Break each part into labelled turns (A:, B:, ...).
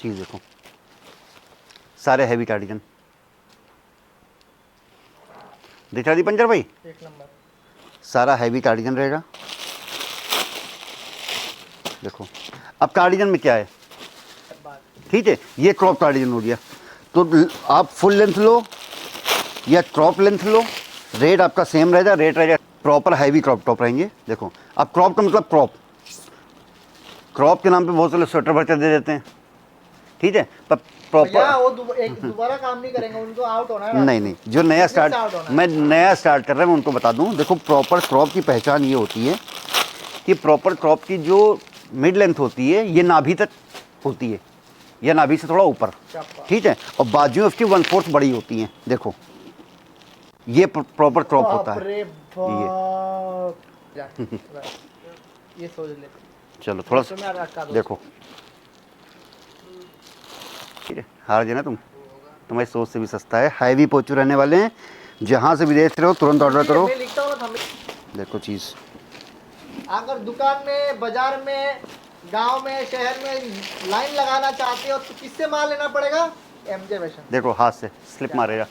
A: चीज़ देखो, सारे heavy cardigan दिख रहा दी पंचर भाई,
B: एक नंबर।
A: सारा हैवी कार्डिगन रहेगा। देखो अब कार्डिगन में क्या है, ठीक है, ये क्रॉप कार्डिगन हो गया। तो आप फुल लेंथ लो या क्रॉप लेंथ लो, रेट आपका सेम रहेगा, रेट रहेगा प्रॉपर हैवी क्रॉप टॉप रहेंगे। देखो अब क्रॉप का मतलब क्रॉप के नाम पे बहुत सारे स्वेटर भर कर दे देते हैं, ठीक है, पर प्रॉपर
B: वो दोबारा काम नहीं करेंगे, उनको आउट होना है।
A: नहीं, जो नया स्टार्ट, मैं नया स्टार्ट कर रहा हूँ उनको बता दूँ। देखो प्रॉपर क्रॉप की पहचान ये होती है कि प्रॉपर क्रॉप की जो मिड लेंथ होती है ये नाभि तक होती है या नाभि से थोड़ा ऊपर, ठीक है, और बाजुएं उसकी 1/4 बड़ी होती हैं। देखो ये प्रॉपर क्रॉप होता है।
B: ये सोच ले,
A: चलो थोड़ा सा देखो, ठीक है, हार जाना तुम्हारी सोच से भी सस्ता है, हैवी पोचू रहने वाले हैं। जहाँ से भी देख रहे हो तुरंत ऑर्डर करो। देखो चीज़,
B: अगर दुकान में, बाजार में, गांव में, शहर में लाइन लगाना चाहते हो तो किससे माल लेना पड़ेगा? MJ fashion. देखो
A: हाथ से स्लिप मारेगा।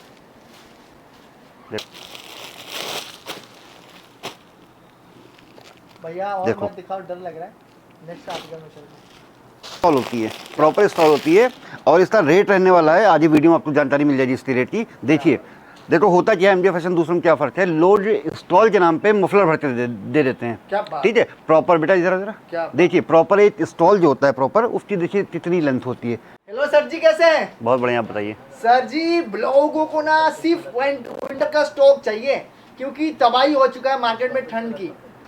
B: भैया और
A: देखो
B: मत दिखाओ, डर लग रहा है। नेक्स्ट आर्टिकल में चलते हैं।
A: स्टॉल होती है, प्रॉपर स्टॉल होती है और इसका रेट रहने वाला है। आज ही वीडियो में आपको जानकारी मिल जाएगी इसकी रेट की। देखिए देखो होता क्या है, एमजे फैशन दूसरों में क्या फर्क है, लोग स्टॉल के नाम पे मफलर भर के दे देते हैं, ठीक है। प्रॉपर बेटा इधर देखिए, प्रॉपर एक स्टॉल जो होता है प्रॉपर, उसकी देखिए कितनी लेंथ होती है।
B: हेलो सर जी, कैसे हैं?
A: बहुत बढ़िया, आप बताइए।
B: सर जी लोगों को ना सिर्फ विंटर का स्टॉक चाहिए, क्योंकि तबाही हो चुका है मार्केट में।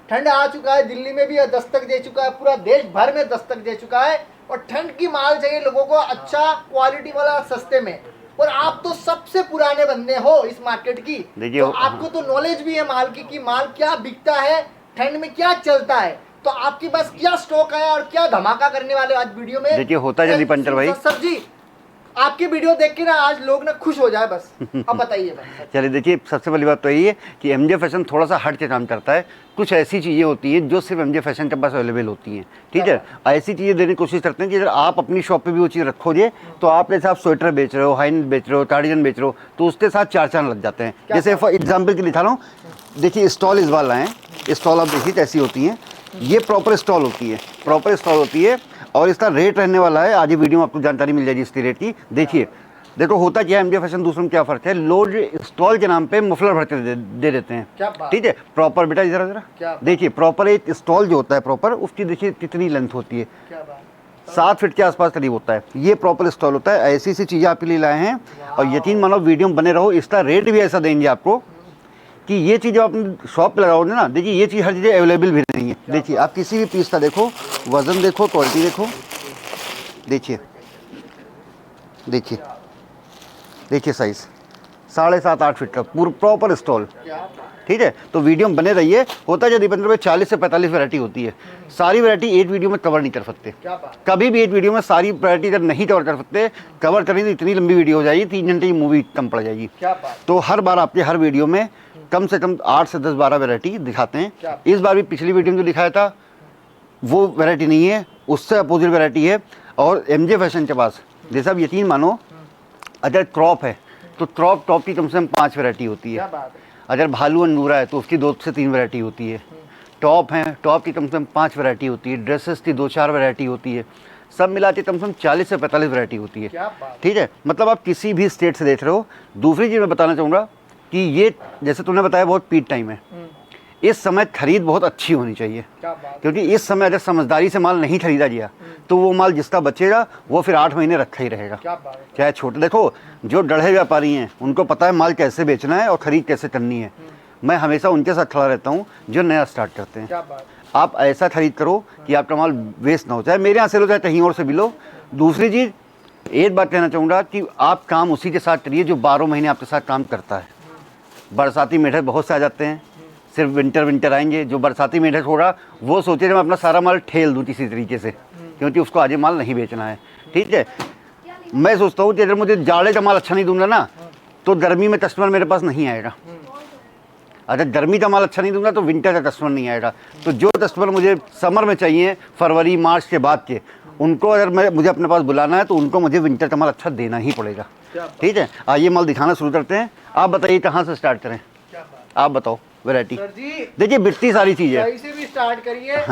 B: ठंड आ चुका है, दिल्ली में भी दस्तक दे चुका है, पूरा देश भर में दस्तक दे चुका है। और ठंड की माल चाहिए लोगों को, अच्छा क्वालिटी वाला, सस्ते में। और आप तो सबसे पुराने बंदे हो इस मार्केट की, तो आपको तो नॉलेज भी है माल की, कि माल क्या बिकता है, ठंड में क्या चलता है। तो आपके पास क्या स्टॉक है और क्या धमाका करने वाले आज वीडियो में?
A: देखिए होता जल्दी पंचर भाई,
B: सर जी आपकी वीडियो देख के ना आज लोग ना खुश हो जाए बस। अब बताइए बस।
A: चलिए देखिए, सबसे पहली बात तो यही है कि एमजे फैशन थोड़ा सा हट के काम करता है। कुछ ऐसी चीज़ें होती हैं जो सिर्फ एमजे फैशन के पास अवेलेबल होती हैं, ठीक है। ऐसी चीज़ें देने की कोशिश करते हैं कि अगर आप अपनी शॉप पे भी वो चीज़ रखोगे तो आप जैसे आप स्वेटर बेच रहे हो, हाई नेक बेच रहे हो, कार्डिगन बेच रहे हो, तो उसके साथ चार चांद लग जाते हैं। जैसे फॉर एग्जाम्पल के लिए दिखा रहा हूँ, देखिए स्टॉल इस बार लाए हैं। स्टॉल आप देखिए कैसी होती हैं, ये प्रॉपर स्टॉल होती है, प्रॉपर स्टॉल होती है और इसका रेट रहने वाला है। आज ही वीडियो में आपको जानकारी मिल जाएगी इसकी रेट की। देखिए देखो होता क्या है, एमजे फैशन दूसरों में क्या फर्क है, लोग स्टॉल के नाम पे मफलर भर के दे देते हैं, ठीक है। प्रॉपर बेटा इधर देखिए, प्रॉपर एक स्टॉल जो होता है प्रॉपर, उसकी देखिए कितनी लेंथ होती है, 7 फीट के आसपास करीब होता है। ये प्रॉपर स्टॉल होता है। ऐसी ऐसी चीज़ें आपके लिए लाए हैं और यकीन मानो वीडियो में बने रहो। इसका रेट भी ऐसा देंगे आपको कि ये चीज़ अपनी शॉप पे लगाओगे ना, देखिए ये चीज़ हर जगह अवेलेबल भी नहीं है। देखिए आप किसी भी पीस का देखो, वजन देखो, क्वालिटी देखो, देखिए देखिए देखिए साइज 7.5-8 फीट का पूरा प्रॉपर स्टॉल, ठीक है। तो वीडियो में बने रहिए। होता है जब 40 से 45 वैरायटी होती है, सारी वैरायटी एक वीडियो में कवर नहीं कर सकते, कभी भी एक वीडियो में सारी वैरायटी अगर नहीं कवर कर सकते, कवर करें तो इतनी लंबी वीडियो हो जाएगी, 3 घंटे की मूवी कम पड़ जाएगी। तो हर बार आपके हर वीडियो में कम से कम 8 से 10-12 वैरायटी दिखाते हैं। इस बार भी पिछली वीडियो में जो दिखाया था वो वैरायटी नहीं है, उससे अपोजिट वैरायटी है। और एमजे फैशन के पास जैसा आप यकीन मानो, अगर क्रॉप है तो क्रॉप टॉप की कम से कम 5 वैरायटी होती है। अगर भालू अंगूरा है तो उसकी 2 से 3 वैरायटी होती है। टॉप है, टॉप की कम से कम 5 वैरायटी होती है। ड्रेसेस की 2-4 वैरायती होती है। सब मिला के कम से कम 40 से 45 वैरायटी होती है, ठीक है। मतलब आप किसी भी स्टेट से देख रहे हो। दूसरी चीज़ मैं बताना चाहूँगा कि ये जैसे तुमने बताया बहुत पीक टाइम है, इस समय खरीद बहुत अच्छी होनी चाहिए, क्योंकि इस समय अगर समझदारी से माल नहीं खरीदा गया तो वो माल जिसका बचेगा वो फिर 8 महीने रखा ही रहेगा। चाहे छोटे, देखो जो डढ़े व्यापारी हैं उनको पता है माल कैसे बेचना है और ख़रीद कैसे करनी है। मैं हमेशा उनके साथ खड़ा रहता हूँ जो नया स्टार्ट करते हैं। आप ऐसा खरीद करो कि आपका माल वेस्ट ना हो, चाहे मेरे यहाँ से लो चाहे कहीं और से भी लो। दूसरी चीज़ एक बात कहना चाहूँगा कि आप काम उसी के साथ करिए जो 12 महीने आपके साथ काम करता है। बरसाती मेढक बहुत से आ जाते हैं, सिर्फ विंटर आएंगे। जो बरसाती मेढक होगा वो सोचे मैं अपना सारा माल ठेल दूँ किसी तरीके से, क्योंकि उसको आगे माल नहीं बेचना है, ठीक है। मैं सोचता हूँ कि अगर मुझे जाड़े का माल अच्छा नहीं दूंगा ना तो गर्मी में कस्टमर मेरे पास नहीं आएगा। अगर गर्मी का माल अच्छा नहीं दूंगा तो विंटर का कस्टमर नहीं आएगा। तो जो कस्टमर मुझे समर में चाहिए, फरवरी मार्च के बाद के, उनको अगर मुझे अपने पास बुलाना है तो उनको मुझे विंटर का माल अच्छा देना ही पड़ेगा। ठीक है, आइए माल दिखाना शुरू करते हैं। आप बताइए कहाँ से स्टार्ट करें, आप बताओ वैरायटी।
B: सर जी
A: देखिए बिकती सारी चीज़ है।
B: कहीं से भी स्टार्ट करिए,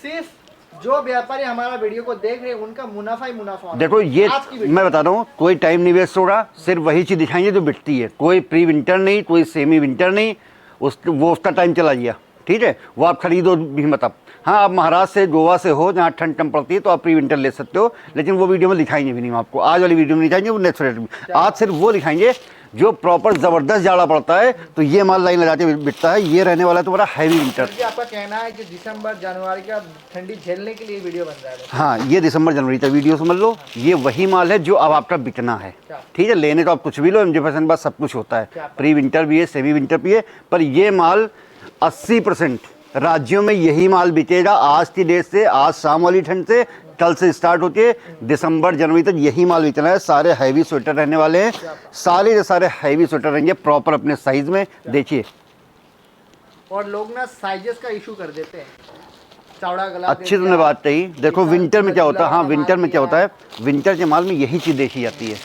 B: सिर्फ जो व्यापारी हमारा वीडियो को देख रहे हैं उनका मुनाफा ही मुनाफा होना
A: देखो
B: चाहिए।
A: ये
B: आज की वीडियो
A: मैं बता रहा हूँ, कोई टाइम नहीं वेस्ट होगा, सिर्फ वही चीज़ दिखाएंगे जो बिकती है। कोई प्री विंटर नहीं, कोई सेमी विंटर नहीं, वो उसका टाइम चला गया। ठीक है, वो आप खरीदो भी मत। आप हाँ, आप महाराष्ट्र से गोवा से हो जहाँ ठंड कम पड़ती है तो आप प्री विंटर ले सकते हो, लेकिन वो वीडियो में दिखाएंगे भी नहीं हम आपको। आज वाली वीडियो में दिखाएंगे, वो नेक्स्ट वीडियो में। आज सिर्फ वो दिखाएंगे जो प्रॉपर ज़बरदस्त जाड़ा पड़ता है तो ये माल लाइन लगा के बिकता है। ये रहने वाला है तुम्हारा हैवी विंटर।
B: सर जी आपका कहना है कि दिसंबर जनवरी का ठंडी झेलने के लिए वीडियो बन रहा है।
A: हाँ, ये दिसंबर जनवरी तक वीडियो समझ लो। ये वही माल है जो अब आपका बिकना है। ठीक है, लेने तो आप कुछ भी लो, MJ फैशन पास सब कुछ होता है। प्री विंटर भी है, सेमी विंटर भी है, पर ये माल 80% राज्यों में यही माल बिकेगा। आज की डेट से, आज शाम वाली ठंड से, कल से स्टार्ट होती है, दिसंबर जनवरी तक यही माल बिकना है। सारे हैवी स्वेटर रहने वाले हैं, सारे के सारे हैवी स्वेटर रहेंगे प्रॉपर अपने साइज में। देखिए,
B: और लोग ना साइजेस का इशू कर देते हैं, चौड़ा गला
A: अच्छी तुमने बात कही। देखो विंटर में क्या होता है, हाँ विंटर में क्या होता है, विंटर के माल में यही चीज़ देखी जाती है।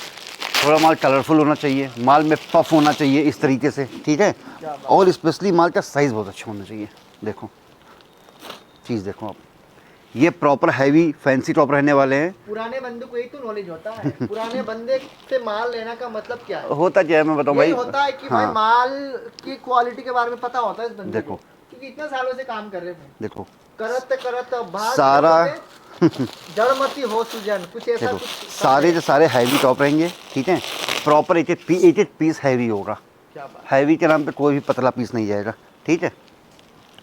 A: थोड़ा माल कलरफुल होना चाहिए, माल में पफ होना चाहिए इस तरीके से। ठीक है, और स्पेशली माल का साइज़ बहुत अच्छा होना चाहिए। देखो चीज़ देखो आप, ये प्रॉपर हैवी फैंसी टॉप रहने वाले हैं।
B: पुराने बंदे को यही तो नॉलेज होता है। पुराने बंदे से माल लेना का मतलब क्या है?
A: होता क्या है मैं बताऊँ भाई,
B: होता है कि भाई
A: हाँ।
B: माल की क्वालिटी के बारे में पता होता है इस बंदे
A: देखो।
B: को, क्योंकि इतने सालों से काम कर रहे थे।
A: देखो
B: करत भाग
A: सारा
B: जड़मती हो सुजन, कुछ ऐसा
A: देखो,
B: कुछ
A: सारे के सारे हैवी टॉप रहेंगे। ठीक है, प्रॉपर एक एक पीस हैवी होगा।
B: क्या बात।
A: हैवी के नाम पे कोई भी पतला पीस नहीं जाएगा। ठीक है,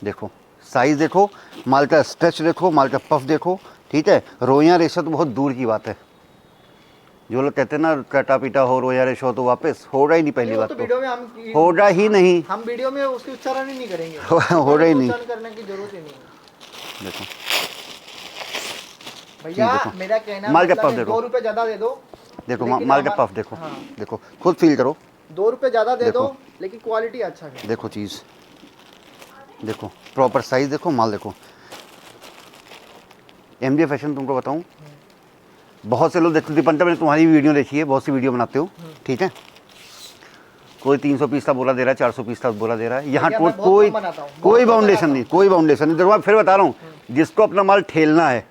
A: देखो साइज़ देखो, माल का स्ट्रेच देखो, माल का पफ देखो। ठीक है, रोया रेशा तो बहुत दूर की बात है। जो लोग कहते हैं ना कटा पीटा हो रोया रेशा तो वापस होगा ही नहीं। पहली बात
B: तो वीडियो में हम
A: होगा ही नहीं,
B: हम वीडियो में उसकी उच्चारण ही नहीं करेंगे।
A: होगा ही नहीं।
B: उच्चारण करने की जरूरत ही नहीं है।
A: देखो
B: भैया
A: देखो।
B: मेरा कहना
A: माल का
B: मतलब
A: पफ
B: है,
A: देखो।
B: 2 रुपए ज्यादा दे दो।
A: देखो
B: लेकिन
A: माल का
B: हमारा-
A: पफ देखो।
B: हाँ।
A: देखो खुद फील करो।
B: 2 रुपए ज्यादा दे दो,
A: देखो।
B: लेकिन क्वालिटी अच्छा है।
A: देखो चीज़ देखो, प्रॉपर साइज़ देखो, माल देखो। MJ फैशन तुमको बताऊं, बहुत से लोग देखते, दीपंता मैंने तुम्हारी वीडियो देखी है, बहुत सी वीडियो बनाते हो। ठीक है, कोई 300 पीस का बोला दे रहा है, 400 पीस का बोला दे रहा है। यहाँ
B: भैया,
A: कोई
B: मैं बहुत
A: कोई
B: कम बनाता हूँ,
A: कोई
B: बहुत कम
A: बाउंडेशन
B: बनाता
A: नहीं, कोई बाउंडेशन नहीं। देखो मैं फिर बता रहा हूँ, जिसको अपना माल ठेलना है,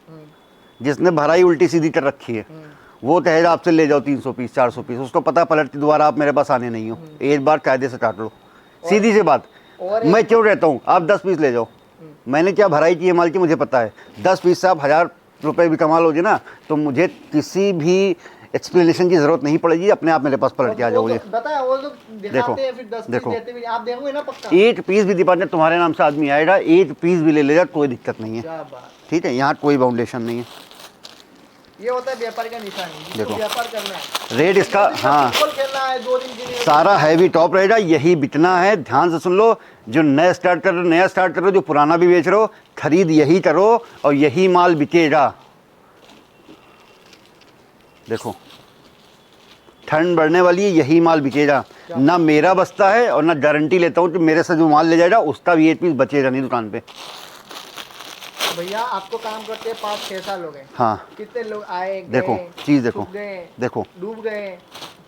A: जिसने भराई उल्टी सीधी कर रखी है, वो कहेगा आपसे ले जाओ 300 पीस 400 पीस। उसको पता पलट के दोबारा आप मेरे पास आने नहीं हो। एक बार कायदे से काट लो, सीधी सी बात।
B: और
A: मैं क्यों रहता हूँ, आप 10 पीस ले जाओ, मैंने क्या भराई की है माल की मुझे पता है। 10 पीस से आप 1000 रुपये भी कमा लोगे ना, तो मुझे किसी भी एक्सप्लेनेशन की जरूरत नहीं पड़ेगी, अपने आप मेरे पास पलट के आ जाओगे।
B: बताया वो लोग दिखाते हैं, फिर 10 पीस
A: देखो।
B: देते भी नहीं। आप देखोगे ना पक्का।
A: एक पीस भी डिपार्टमेंट तुम्हारे नाम से आदमी आएगा, एक पीस भी ले लेगा, कोई दिक्कत नहीं है।
B: क्या बात।
A: ठीक है, यहाँ कोई बाउंडेशन नहीं है।
B: ये होता है व्यापार का निशान, जिसको
A: देखो।
B: व्यापार करना है।
A: रेट इसका, हाँ
B: फुटबॉल खेलना है 2 दिन के लिए।
A: सारा हैवी टॉप रहेगा, यही बिकना है। ध्यान से सुन लो, जो नया स्टार्ट कर रहे हो, जो पुराना भी बेच रहे हो, खरीद यही करो और यही माल बिकेगा। देखो ठंड बढ़ने वाली है, यही माल बिकेगा। ना मेरा बचता है और ना गारंटी लेता हूँ कि मेरे से जो माल ले जाएगा उसका भी एक पीस बचेगा नहीं दुकान पे।
B: भैया आपको काम करते 5-6 साल हो गए।
A: हाँ
B: कितने लोग आए गए,
A: देखो चीज़ देखो,
B: छूट गए,
A: देखो
B: डूब गए,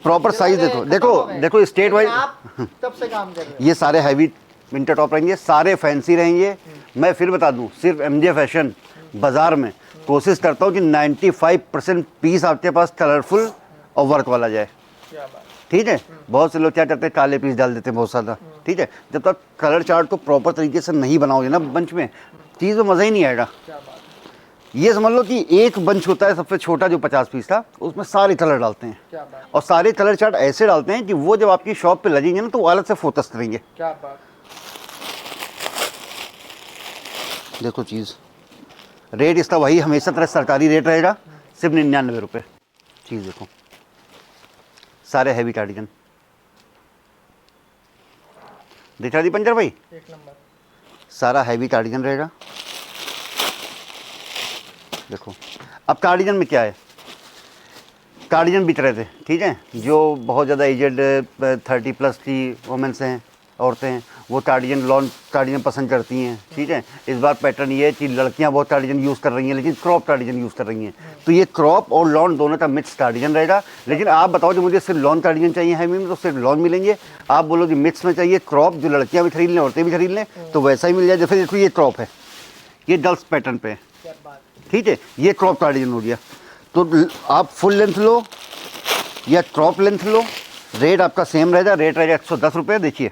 A: प्रॉपर
B: चला
A: साइज
B: गए,
A: देखो,
B: खत्म
A: देखो
B: हो गए।
A: देखो स्टेट वाइज।
B: लेकिन आप तब से काम कर रहे हो।
A: ये सारे हैवी विंटर टॉप रहेंगे, सारे फैंसी रहेंगे। मैं फिर बता दूं, सिर्फ MJ फैशन बाज़ार में कोशिश करता हूं कि 95% पीस आपके पास कलरफुल और वर्क वाला जाए।
B: क्या बात।
A: ठीक है, बहुत से लोग क्या करते हैं, काले पीस डाल देते हैं बहुत ज़्यादा। ठीक है, जब तक कलर चार्ट को प्रॉपर तरीके से नहीं बनाओगे ना बंच में, चीज़ में मज़ा ही नहीं आएगा।
B: क्या बात।
A: ये समझ लो कि एक बंच होता है सबसे छोटा जो 50 पीस था, उसमें सारे कलर डालते हैं
B: क्या बात।
A: और सारे कलर चार्ट ऐसे डालते हैं कि वो जब आपकी शॉप पे लगेंगे ना तो वो अलग से फोकस करेंगे।
B: क्या बात।
A: देखो चीज़, रेट इसका वही हमेशा तरह सरकारी रेट रहेगा, सिर्फ 99 रुपये। चीज़ देखो, सारे हैवी कार्डिगन दिखा दी पंजर भाई,
B: एक नंबर।
A: सारा हैवी कार्डिगन रहेगा। देखो अब कार्डिगन में क्या है, कार्डिगन बिक रहे थे। ठीक है, जो बहुत ज़्यादा एजेड 30+ की वोमेंस हैं, औरतें हैं वो कार्डिगन लॉन कार्डिगन पसंद करती हैं, ठीक है। इस बार पैटर्न ये है कि लड़कियां बहुत कार्डिगन यूज़ कर रही हैं, लेकिन क्रॉप कार्डिगन यूज़ कर रही हैं। तो ये क्रॉप और लॉन दोनों का मिक्स कार्डिगन रहेगा। लेकिन आप बताओ जो मुझे सिर्फ लॉन कार्डिगन चाहिए हैवी में, तो सिर्फ लॉन मिलेंगे। आप बोलो कि मिक्स में चाहिए क्रॉप, जो लड़कियां भी खरीद लें औरतें भी खरीद लें, तो वैसा ही मिल जाए। जैसे देखो ये क्रॉप है, ये डल्स पैटर्न पे है,
B: क्या बात है।
A: ठीक है। ये क्रॉप कार्डिगन हो गया। तो आप फुल लेंथ लो या क्रॉप लेंथ लो, रेट आपका सेम रहेगा। रेट रहेगा 110 रुपये। देखिए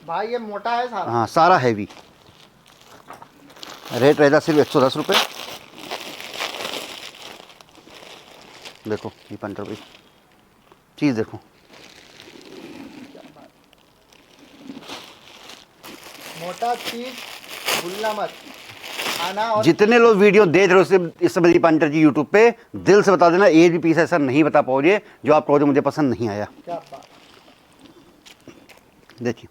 B: भाई ये मोटा है सारा।
A: हाँ, सारा हैवी। रेट रहेगा सिर्फ 110 रुपये। देखो ये 15 रुपये चीज़ देखो।
B: मोटा चीज भूलना मत आना। और
A: जितने लोग वीडियो देख रहे हो इस समय दीपांकर जी यूट्यूब पे, दिल से बता देना, एक भी पीस ऐसा नहीं बता पाओगे जो आप कहोगे मुझे पसंद नहीं आया।
B: क्या बात।
A: देखिए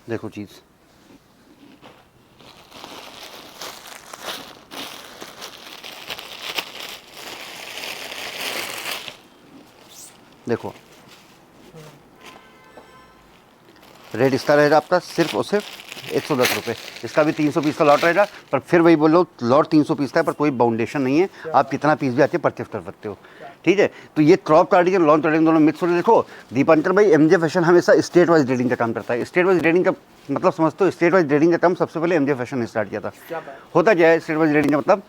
A: देखो चीज़, देखो रेट इसका रहेगा आपका सिर्फ और सिर्फ 110 रुपये। इसका भी 300 पीस का लॉट रहेगा, पर फिर वही बोलो लॉट 300 पीस का है, पर कोई बाउंडेशन नहीं है। आप कितना पीस भी आके परचेस कर सकते हो, ठीक है। तो ये क्रॉप कार्डिगन लॉन कार्डिगन दोनों मिक्स हो रहे। देखो दीपांकर भाई, एमजे फैशन हमेशा स्टेट वाइज रेटिंग का काम करता है। स्टेट वाइज रेटिंग का मतलब समझते हो? स्टेट वाइज रेटिंग का काम सबसे पहले एमजे फैशन ने स्टार्ट किया था। होता क्या है स्टेट वाइज रेटिंग का मतलब,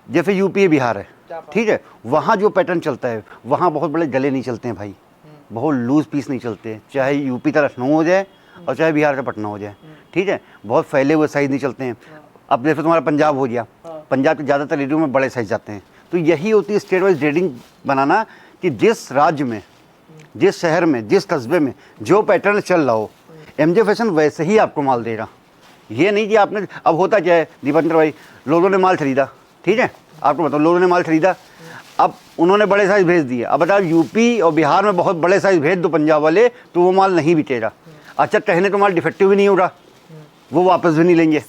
A: जैसे यूपी बिहार है, ठीक है, वहाँ जो पैटर्न चलता है वहाँ बहुत बड़े गले नहीं चलते हैं भाई, बहुत लूज पीस नहीं चलते हैं। चाहे यूपी का लखनऊ हो जाए और चाहे बिहार का पटना हो जाए, ठीक है, बहुत फैले हुए साइज नहीं चलते हैं। अब जैसे तुम्हारा पंजाब हो गया, पंजाब के ज़्यादातर एरियो में बड़े साइज जाते हैं। तो यही होती है स्टेट वाइज रेटिंग बनाना, कि जिस राज्य में, जिस शहर में, जिस कस्बे में जो पैटर्न चल रहा हो, एमजे फैशन वैसे ही आपको माल देगा। ये नहीं कि आपने, अब होता क्या है दीपांकर भाई, लोगों ने माल खरीदा, ठीक है, आपको बताओ, लोगों ने माल खरीदा, अब उन्होंने बड़े साइज़ भेज दिए। अब बताओ यूपी और बिहार में बहुत बड़े साइज़ भेज दो पंजाब वाले, तो वो माल नहीं बिकेगा। अच्छा, कहने तो माल डिफेक्टिव भी नहीं होगा, वो वापस भी नहीं लेंगे,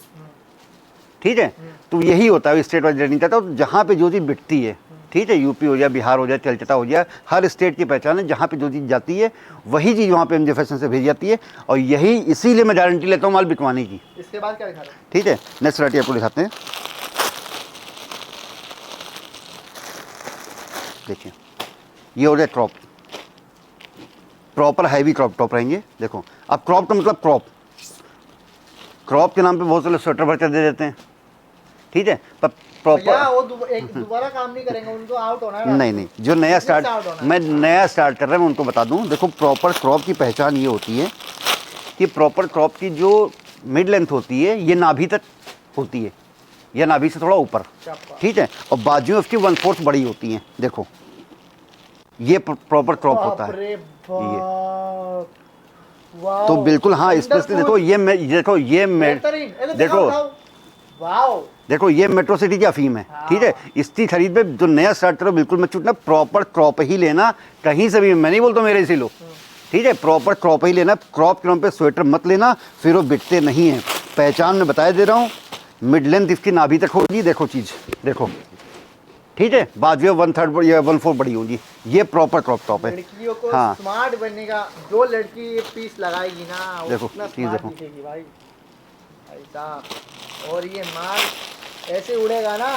A: ठीक है। तो यही होता है स्टेट वाइज रेटिंग का। तो जहाँ पे जो चीज़ बिकती है, ठीक है, यूपी हो जाए, बिहार हो जाए, कलकत्ता हो जाए, हर स्टेट की पहचान है। जहाँ पे जो चीज़ जाती है वही चीज़ वहाँ पे एमजे फैशन से भेजी जाती है। और यही इसीलिए मैं गारंटी लेता हूँ माल बिकवाने की।
B: इसके बाद क्या दिखा रहे हो?
A: ठीक है, नेक्स्ट वैरायटी आपको दिखाते हैं। देखिए ये हो गया crop, proper heavy crop top रहेंगे। देखो अब क्रॉप का मतलब क्रॉप, क्रॉप के नाम पे बहुत सारे स्वेटर भरकर दे देते हैं, ठीक है, पर
B: भैया
A: प्रॉपर
B: वो दोबारा काम नहीं करेंगे, उनको आउट होना है।
A: नहीं नहीं, जो नया
B: Business out
A: स्टार्ट
B: होना है।
A: मैं नया स्टार्ट कर रहा हूँ मैं उनको बता दूँ। देखो प्रॉपर क्रॉप की पहचान ये होती है कि प्रॉपर क्रॉप की जो मिड लेंथ होती है ये नाभि तक होती है, या नाभि से थोड़ा ऊपर, ठीक है, और बाजुएं उसकी 1/4 बड़ी होती हैं। देखो ये प्रॉपर क्रॉप होता है।
B: अरे
A: ये
B: बाप, वाओ।
A: तो बिल्कुल हाँ, स्पेशली देखो ये देखो ये
B: बेहतरीन, ये
A: देखो
B: वाओ।
A: देखो ये मेट्रो सिटी की अफीम है, ठीक है। इसकी खरीद पे जो नया स्टार्ट करो बिल्कुल मत छूटना, प्रॉपर क्रॉप ही लेना, कहीं से भी, मैं नहीं बोलता मेरे से लो, ठीक है, प्रॉपर क्रॉप ही लेना। क्रॉप के नाम पे स्वेटर मत लेना, फिर वो बिकते नहीं हैं। पहचान में बता दे रहा हूँ, मिड लेंथ इसकी नाभि तक होगी। देखो चीज़ देखो, ठीक है, बाजुएं 1/3 या 1/4 बड़ी होगी। ये प्रॉपर क्रॉप टॉप है।
B: लड़कियों को
A: हाँ।
B: स्मार्ट बनने का, जो लड़की ये पीस लगाएगी ना, वो
A: देखो,
B: कितना
A: चीज़
B: स्मार्ट
A: देखो।
B: दिखेगी भाई, भाई साहब। और ये माल ऐसे उड़ेगा ना,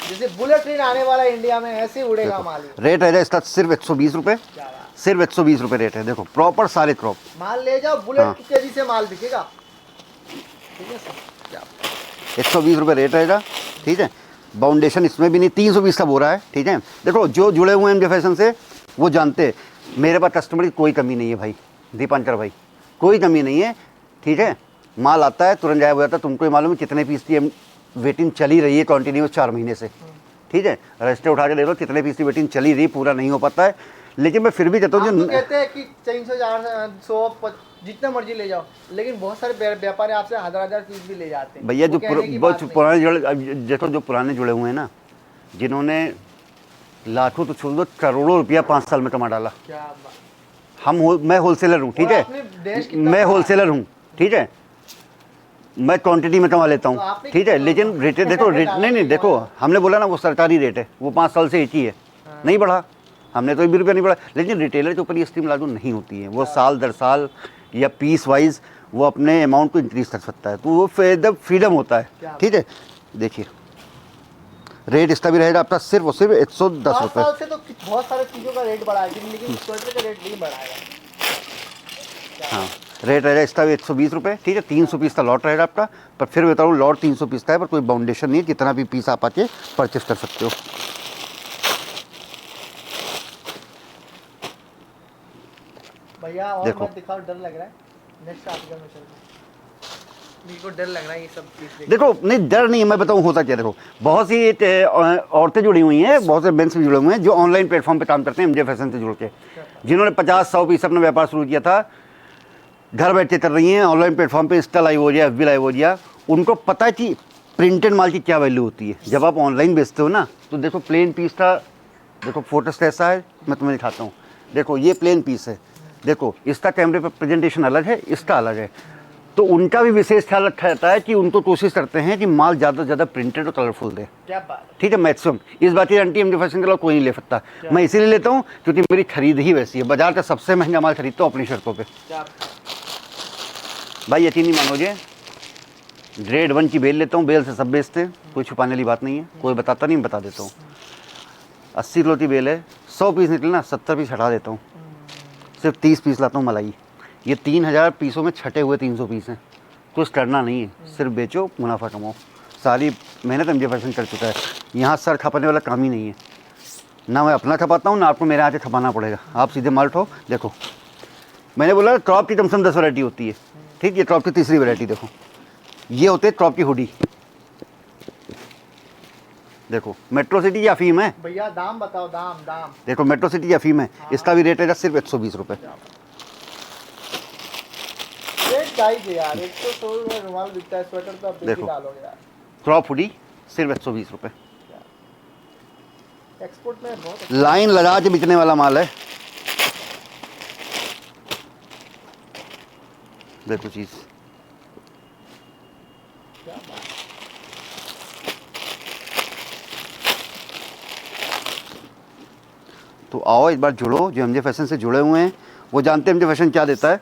B: जैसे बुलेट ट्रेन आने वाला है इंडिया में, ऐसे ही उड़ेगा माल।
A: रेट है इसका सिर्फ 120 रुपये,
B: क्या बात।
A: सिर्फ 120 रुपये रेट है। देखो प्रॉपर सारे क्रॉप,
B: माल ले जाओ, बुलेट
A: हाँ।
B: की तेजी से माल बिकेगा, ठीक है सर। क्या
A: 120 रुपये रेट रहेगा, ठीक है। बाउंडेशन इसमें भी नहीं, 320 का बोरा है, ठीक है। देखो जो जुड़े हुए हैं एमजे फैशन से वो जानते हैं, मेरे पास कस्टमर की कोई कमी नहीं है भाई, दीपांकर भाई, कोई कमी नहीं है, ठीक है। माल आता है तुरंत गायब हो जाता है। तुमको ही मालूम है कितने पीस की वेटिंग चली रही है कंटिन्यूस 4 महीने से, ठीक है। रजिस्टर उठा के ले लो, कितने पीस की वेटिंग चली रही, पूरा नहीं हो पाता है। लेकिन मैं फिर भी कहता हूँ
B: आप तो
A: जो
B: कहते हैं कि 300 400 जितना मर्जी ले जाओ, लेकिन बहुत सारे व्यापारी आपसे हजार पीस भी ले जाते हैं
A: भैया,
B: वो
A: जो
B: कहने की
A: बहुत
B: बात नहीं।
A: पुराने जुड़े, अब देखो जो पुराने जुड़े हुए हैं ना, जिन्होंने लाखों तो छोड़ दो करोड़ों रुपया 5 साल में कमा डाला।
B: क्या बात।
A: मैं होलसेलर हूँ, ठीक
B: और
A: है,
B: अपने देश कितना
A: मैं
B: बड़ा है।
A: होलसेलर हूँ, ठीक है। मैं क्वांटिटी में कमा लेता
B: तो
A: हूँ,
B: आपने
A: ठीक है,
B: कितना
A: लेकिन रेट देखो, रेट
B: डाला
A: नहीं नहीं,
B: कि
A: देखो
B: वहाँ?
A: हमने बोला ना वो सरकारी रेट है, वो 5 साल से एक ही है, नहीं बढ़ा, हमने तो 1 भी रुपया नहीं बढ़ा। लेकिन रिटेलर के ऊपर ये स्कीम लागू नहीं होती है, वो साल दर साल या पीस वाइज वो अपने अमाउंट को इंक्रीज कर सकता है, तो वो फ्रीडम होता है,
B: क्या?
A: ठीक है। देखिए रेट इसका भी रहेगा आपका सिर्फ और सिर्फ 110
B: 5
A: रुपये।
B: साल से तो बहुत सारे चीज़ों का रेट बढ़ा है, लेकिन स्वेटर का रेट नहीं बढ़ा है।
A: हाँ, रेट रहेगा इसका भी 120 रुपये, ठीक है। 300 पीस का लॉट रहेगा आपका, पर फिर बता रहा हूँ लॉट 300 पीस का है, पर कोई बाउंडेशन नहीं है, कितना भी पीस आप आके परचेस कर सकते हो।
B: भैया और
A: देखो।
B: मत दिखाओ, डर लग रहा है। नेक्स्ट आर्टिकल में चलते हैं। मेरे को डर लग रहा है ये सब चीज़ देख।
A: देखो नहीं डर नहीं है, मैं बताऊँ होता क्या, देखो बहुत सी औरतें जुड़ी हुई हैं, बहुत से मेंस भी जुड़े हुए हैं जो ऑनलाइन प्लेटफॉर्म पे काम करते हैं एमजे फैशन से जुड़ के, जिन्होंने 50-100 पीस अपना व्यापार शुरू किया था, घर बैठ के कर रही हैं ऑनलाइन प्लेटफॉर्म पे, इंस्टा लाइव हो गया, FB लाइव हो गया, उनको पता है कि प्रिंटेड माल की क्या वैल्यू होती है। जब आप ऑनलाइन बेचते हो ना, तो देखो प्लेन पीस का, देखो फोटोस कैसा है, मैं तुम्हें दिखाता हूँ। देखो ये प्लेन पीस है, देखो इसका कैमरे पर प्रेजेंटेशन अलग है, इसका अलग है, तो उनका भी विशेष ख्याल रखा जाता है कि उनको कोशिश करते हैं कि माल ज़्यादा से ज़्यादा प्रिंटेड और कलरफुल दे,
B: क्या बात है।
A: ठीक है। मैक्सिमम इस बात की गारंटी एमजे फैशन के अलावा कोई नहीं ले सकता, मैं इसीलिए लेता हूँ क्योंकि मेरी खरीद ही वैसी है, बाजार का सबसे महंगा माल खरीदता हूँ अपनी शर्तों पे।
B: क्या बात है।
A: भाई यकीन नहीं मानोगे, ग्रेड 1 की बेल लेता हूँ, बेल से सब बेचते हैं, कोई छुपाने वाली बात नहीं है, कोई बताता नहीं, मैं बता देता हूँ। 80 किलो की बेल है, 100 पीस निकले ना, 70 पीस हटा देता हूँ, सिर्फ 30 पीस लाता हूँ मलाई। ये 3000 पीसों में छटे हुए 300 पीस हैं, कुछ करना नहीं है, सिर्फ बेचो, मुनाफा कमाओ। सारी मेहनत एमजे फैशन कर चुका है, यहाँ सर खपाने वाला काम ही नहीं है, ना मैं अपना खपाता हूँ ना आपको मेरे हाथ से खपाना पड़ेगा, आप सीधे माल उठाओ। देखो मैंने बोला क्रॉप की कम से कम 10 वैरायटी होती है, ठीक। ये क्रॉप की तीसरी वैरायटी, देखो ये होते हैं क्रॉप की हुडी, देखो मेट्रो सिटी की अफीम है,
B: भैया दाम बताओ, दाम दाम।
A: देखो मेट्रो सिटी की अफीम है, इसका भी रेट है सिर्फ 120 रुपये।
B: रेट गाइस यार, 116 में रुमाल बिकता है, स्वेटर तो आप बेच ही
A: देखो।
B: डालोगे यार।
A: क्रॉप हुडी सिर्फ 120 रुपये,
B: एक्सपोर्ट में बहुत
A: लाइन लगा के बिकने वाला माल है। देखो चीज़,
B: क्या बात है।
A: तो आओ एक बार जुड़ो, जो एमजे फैशन से जुड़े हुए हैं वो जानते हैं एमजे फैशन क्या देता है,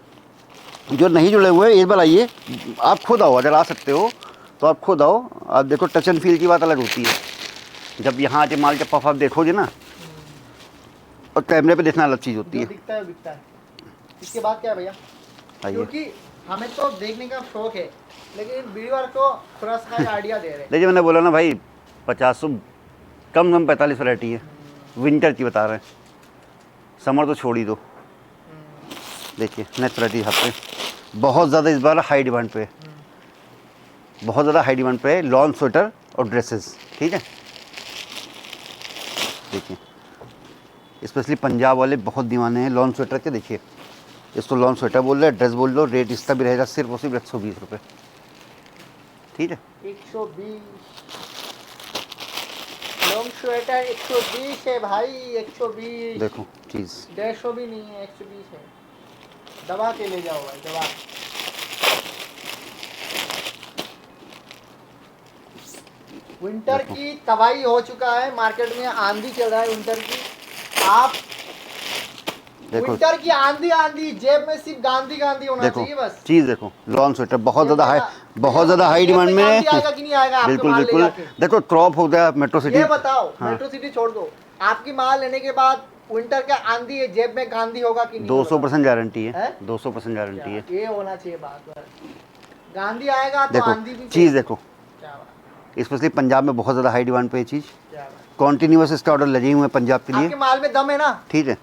A: जो नहीं जुड़े हुए हैं एक बार आइए, आप खुद आओ, अगर आ सकते हो तो आप खुद आओ। आप देखो टच एंड फील की बात अलग होती है, जब यहाँ आके माल का पफ आप देखोगे ना, और कैमरे पे देखना अलग चीज़ होती
B: जो
A: है।
B: दिखता है बिकता है। इसके बाद क्या है भैया,
A: आइए,
B: क्योंकि हमें तो देखने का शौक है, लेकिन वीडियो को थोड़ा सा आइडिया दे रहे हैं।
A: देखिए मैंने बोला ना भाई 50 कम 45 वैरायटी है, विंटर की बता रहे हैं, समर तो छोड़ ही दो। देखिए नेक्स्ट वैरायटी यहाँ पे बहुत ज़्यादा इस बार हाई डिमांड पे है, बहुत ज़्यादा हाई डिमांड पे है, लॉन स्वेटर और ड्रेसेस, ठीक है। देखिए स्पेशली पंजाब वाले बहुत दीवाने हैं लॉन स्वेटर के। देखिए इसको लॉन स्वेटर बोल रहे हैं, ड्रेस बोल लो, रेट इसका भी रहेगा सिर्फ और सिर्फ 120 रुपये, ठीक है।
B: 120 लॉन्ग स्वेटर 120 है भाई, 120।
A: देखो चीज़,
B: 150 भी नहीं है, 120 है। दबा के ले जाओ भाई, दबा। विंटर की तबाही हो चुका है, मार्केट में आंधी चल रहा है विंटर की। आप
A: देखो
B: विंटर की आंधी आंधी, जेब में सिर्फ गांधी गांधी होना
A: देखो
B: चाहिए बस।
A: चीज़, देखो लॉन स्वेटर बहुत ज़्यादा हाई,
B: ये
A: बहुत ज़्यादा हाई
B: ये
A: डिमांड में
B: गांधी
A: है।
B: आएगा कि नहीं आएगा आपके
A: बिल्कुल
B: माल ले
A: बिल्कुल,
B: जाके?
A: देखो क्रॉप हो गया मेट्रो सिटी।
B: ये बताओ,
A: हाँ।
B: मेट्रो सिटी छोड़ दो, आपकी माल लेने के बाद विंटर का आंधी है, जेब में गांधी होगा कि नहीं?
A: 200% गारंटी है,
B: हैं?
A: 200% गारंटी है।
B: ये होना चाहिए बात बस। गांधी आएगा तो आंधी
A: देखो
B: भी
A: चीज़, देखो
B: क्या बात,
A: स्पेशली पंजाब में बहुत ज़्यादा हाई डिमांड पे ये चीज़,
B: क्या बात।
A: कॉन्टीन्यूस इसका ऑर्डर लगे हुए हैं पंजाब के लिए,
B: आपके माल में दम है ना?
A: ठीक है।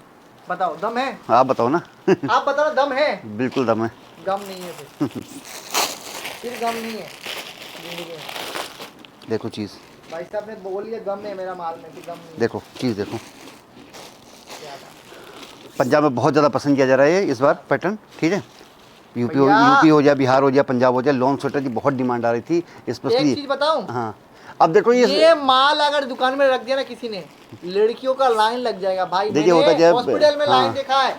B: बताओ, दम है?
A: आप बताओ ना
B: आप बताओ, दम है?
A: बिल्कुल दम है।
B: गम नहीं है फिर गम नहीं है जिंदगी में।
A: देखो चीज़,
B: भाई साहब ने बोल लिया गम है मेरा माल में, फिर गम नहीं है।
A: देखो चीज़, देखो
B: क्या बात।
A: पंजाब में बहुत ज़्यादा पसंद किया जा रहा है इस बार पैटर्न, ठीक है।
B: भैया।
A: यूपी हो जाए, बिहार हो जाए, पंजाब हो जाए, लॉन्ग स्वेटर की बहुत डिमांड आ रही थी
B: एक
A: स्पेशली।
B: चीज बताऊं,
A: हाँ अब देखो
B: ये माल अगर दुकान में रख दिया ना किसी ने, लड़कियों का लाइन लग जाएगा भाई।
A: देखिए,
B: मैंने
A: होता क्या है,
B: हॉस्पिटल में लाइन
A: हाँ।
B: देखा है,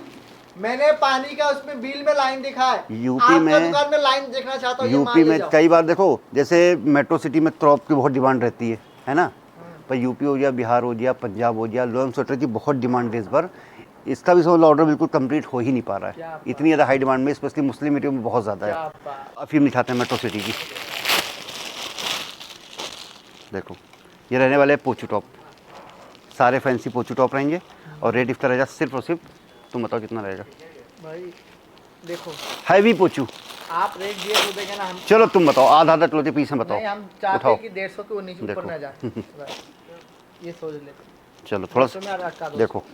B: मैंने पानी का उसमें बिल में लाइन दिखा है,
A: यूपी
B: आपका
A: में-
B: दुकान में लाइन देखना चाहता हूँ, ये मान
A: यूपी
B: ले
A: में
B: जाओ।
A: कई बार देखो, जैसे मेट्रो सिटी में क्रॉप की बहुत डिमांड रहती है ना। पर यूपी हो गया, बिहार हो गया, पंजाब हो गया, लॉन्ग स्वेटर की बहुत डिमांड है इस बार। इसका भी समझ लो ऑर्डर बिल्कुल कंप्लीट हो ही नहीं पा रहा
B: क्या
A: है,
B: बात।
A: इतनी ज़्यादा हाई डिमांड में, स्पेशली मुस्लिम एरिया में बहुत ज़्यादा
B: क्या
A: है।
B: बात।
A: अफीम दिखाते हैं मेट्रो सिटी की, देखो ये रहने वाले हैं पोचू टॉप, सारे फैंसी पोचू टॉप रहेंगे। और रेट इसका रहेगा सिर्फ और सिर्फ, तुम बताओ कितना रहेगा?
B: भाई देखो,
A: हैवी पोचू,
B: आप रेट दिए तो देंगे ना हम।
A: चलो तुम बताओ, आधा आधा किलो के पीस में बताओ।
B: नहीं, हम चाहते
A: उठाओ,
B: हैं कि 150 के नीचे ऊपर
A: देखो।
B: ना जाए। बस, ये सोच लेते।
A: चलो थोड़ा
B: 150 में रखा दो।
A: देखो,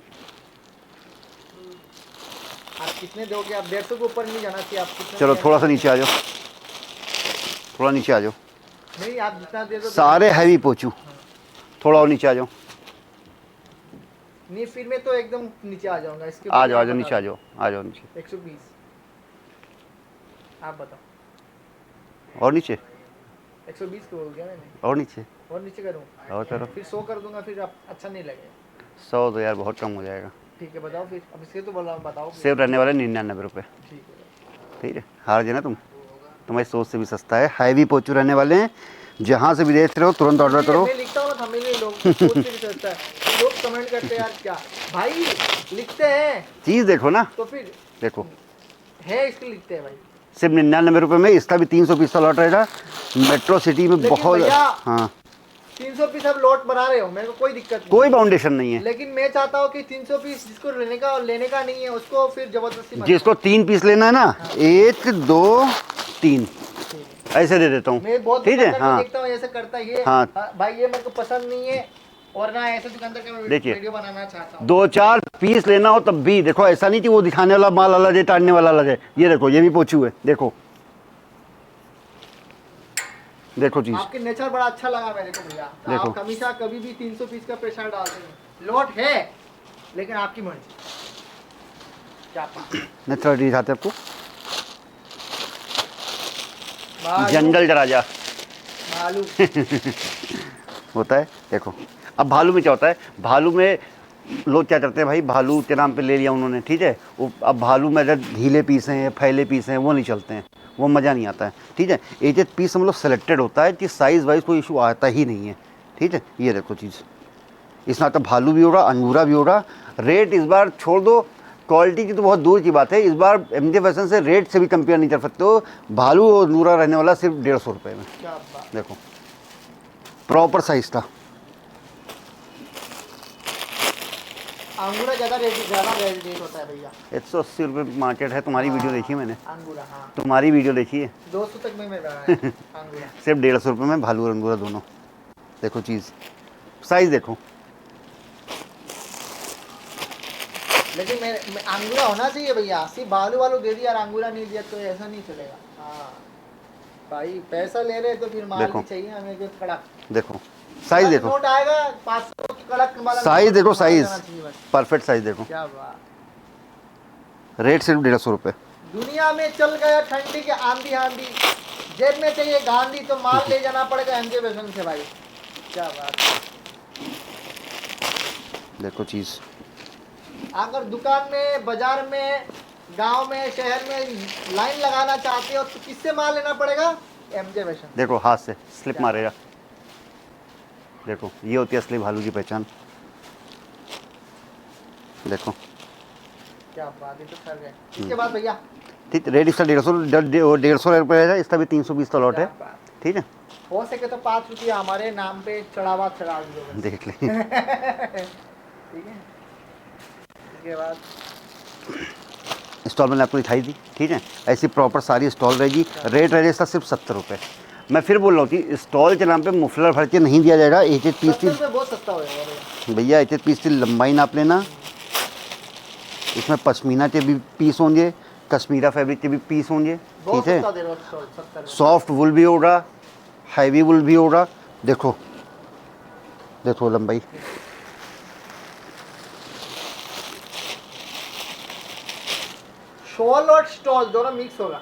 B: आप कितने दोगे? आप 150 के ऊपर नहीं जाना चाहिए। आप कितने
A: चलो
B: में
A: थोड़ा सा
B: जाना
A: नीचे आ जाओ, थोड़ा नीचे आ जाओ।
B: चाहिए? नहीं, आप जितना दे दो।
A: सारे हैवी पोचू, थोड़ा और नीचे आ जाओ,
B: नहीं, फिर मैं तो एकदम नीचे आ जाऊंगा इसके
A: आ
B: ऊपर
A: जाओ, आ
B: आप
A: जाओ,
B: बता
A: नीचे आ
B: दो।
A: जाओ, आ जाओ नीचे,
B: 120, आप बताओ।
A: और नीचे,
B: 120 को बोल दिया मैंने,
A: और नीचे,
B: और नीचे करूँ?
A: और करो।
B: फिर 100 कर दूंगा, फिर अच्छा नहीं लगेगा।
A: 100 तो यार बहुत कम हो जाएगा।
B: ठीक है, बताओ फिर। अब इसके तो बोल रहा हूँ, बताओ फिर।
A: सेब रहने वाले 99 रुपये,
B: ठीक है।
A: ठीक है, हार गए ना तुम, तुम्हारी सोच से भी सस्ता है। हैवी पोचू रहने वाले हैं, जहाँ से भी देख रहे हो तुरंत ऑर्डर करो।
B: मैं लिखता हूँ ना, थंबनेल लोग सोच से भी सोचता है, तो लोग कमेंट करते हैं यार क्या भाई लिखते हैं,
A: चीज़ देखो ना,
B: तो फिर
A: देखो
B: है इसके लिखते हैं भाई।
A: सिर्फ 99 रुपये में, इसका भी 300 पीस का लॉट रहेगा। मेट्रो सिटी में
B: लेकिन
A: बहुत,
B: भैया,
A: हाँ
B: 300 पीस आप लॉट बना रहे हो, मेरे को कोई दिक्कत नहीं।
A: कोई बाउंडेशन नहीं है।
B: लेकिन मैं चाहता हूँ कि 300 पीस जिसको लेने का नहीं है उसको फिर जबरदस्ती मत
A: जिसको 3 पीस लेना है ना, 1 2 3
B: करो।
A: ऐसे दे देता हूँ,
B: मैं बहुत
A: ठीक है।
B: दुकानदार को
A: हाँ
B: देखता हूँ ऐसे करता है ये।
A: हाँ।
B: भाई ये मेरे को पसंद नहीं है, और ना ऐसे दुकानदार का मैं
A: देखिए,
B: वीडियो बनाना चाहता हूँ।
A: 2-4 पीस लेना हो तब भी देखो, ऐसा नहीं कि वो दिखाने वाला माल अलग है, टाड़ने वाला अलग है। ये देखो, ये भी पोचू है, देखो देखो चीज,
B: आपके नेचर बड़ा अच्छा लगा मेरे को भैया।
A: देखो।
B: आप हमेशा कभी भी 300 पीस का प्रेशर डालते हैं। लॉट है लेकिन आपकी मर्जी। क्या
A: मैं थोड़ा दिखाते आपको,
B: भालू,
A: जंगल जरा जा
B: भालू।
A: होता है। देखो अब भालू में क्या होता है, भालू में लोग क्या करते हैं भाई, भालू के नाम पे ले लिया उन्होंने, ठीक है। वो अब भालू में अगर ढीले पीस हैं या फैले पीस हैं वो नहीं चलते हैं, वो मज़ा नहीं आता है, ठीक है। एक एक पीस हम लोग सेलेक्टेड होता है कि साइज़ वाइज कोई इशू आता ही नहीं है, ठीक है। ये देखो चीज़, इसमें आता भालू भी हो रहा, अंगूरा भी हो रहा। रेट इस बार छोड़ दो, क्वालिटी की तो बहुत दूर की बात है, इस बार एमजे फैशन से रेट से भी कंपेयर नहीं कर सकते हो। भालू और अंगूरा रहने वाला सिर्फ 150 रुपये में,
B: क्या बात।
A: देखो प्रॉपर साइज का।
B: अंगूरा ज्यादा रेट होता है भैया।
A: 180 रुपये मार्केट है। तुम्हारी वीडियो देखी है मैंने,
B: अंगूरा, हाँ
A: तुम्हारी वीडियो देखी है।
B: 200 तक में मिल रहा है अंगूरा।
A: सिर्फ 150 रुपये में भालू और अंगूरा दोनों। देखो चीज़, साइज़ देखो।
B: लेकिन मैं अंगूरा होना चाहिए भैया, सिर्फ भालू वालू दे दिया और अंगूरा नहीं दिया तो ऐसा नहीं चलेगा। हाँ भाई, पैसा ले रहे तो फिर माल
A: देखो।
B: भी चाहिए हमें जो कड़क।
A: देखो साइज़ देखो,
B: नोट आएगा 500 कड़क वाला।
A: साइज़ देखो,
B: नोट
A: साइज़
B: आना चाहिए बस।
A: परफेक्ट साइज़ देखो।
B: क्या बात।
A: रेट सिर्फ 150 रुपये।
B: दुनिया में चल गया ठंडी के आंधी आंधी, जेब में चाहिए गांधी तो माल ले जाना पड़ेगा एमजे फैशन से भाई। क्या बात।
A: देखो चीज़,
B: अगर दुकान में, बाजार में, गांव में, शहर में लाइन लगाना चाहते हो तो किससे माल लेना पड़ेगा? MJ fashion.
A: देखो हाथ से स्लिप मारेगा। देखो ये होती है असली भालू की पहचान। देखो
B: क्या बात है, तो ठर गए। इसके बाद भैया
A: ठीक, रेट इसका 150 रुपये रहेगा। इसका भी 320 का लॉट है,
B: क्या बात।
A: ठीक है।
B: हो सके तो 5 रुपया हमारे नाम पे चढ़ावा चढ़ा दो बस।
A: देख ले।
B: ठीक है। इसके बाद
A: स्टॉल मैंने आपको दिखाई दी, ठीक है। ऐसी प्रॉपर सारी स्टॉल रहेगी। रेट रहेगा इसका सिर्फ 70 रुपये। मैं फिर बोल रहा हूँ कि स्टॉल के नाम पे मुफलर भर के नहीं दिया जाएगा। एक एक पीस
B: 70 रुपये बहुत सस्ता हो जाएगा
A: भैया, एक एक पीस की लंबाई नाप लेना। इसमें पश्मीना के भी पीस होंगे, कश्मीरा फैब्रिक के भी पीस होंगे,
B: बहुत
A: ठीक है।
B: सस्ता दे रहा हो 70 रुपये।
A: सॉफ्ट वुल भी हो रहा, हैवी वुल भी हो रहा। देखो देखो लंबाई,
B: शॉल और स्टॉल दोनों मिक्स होगा।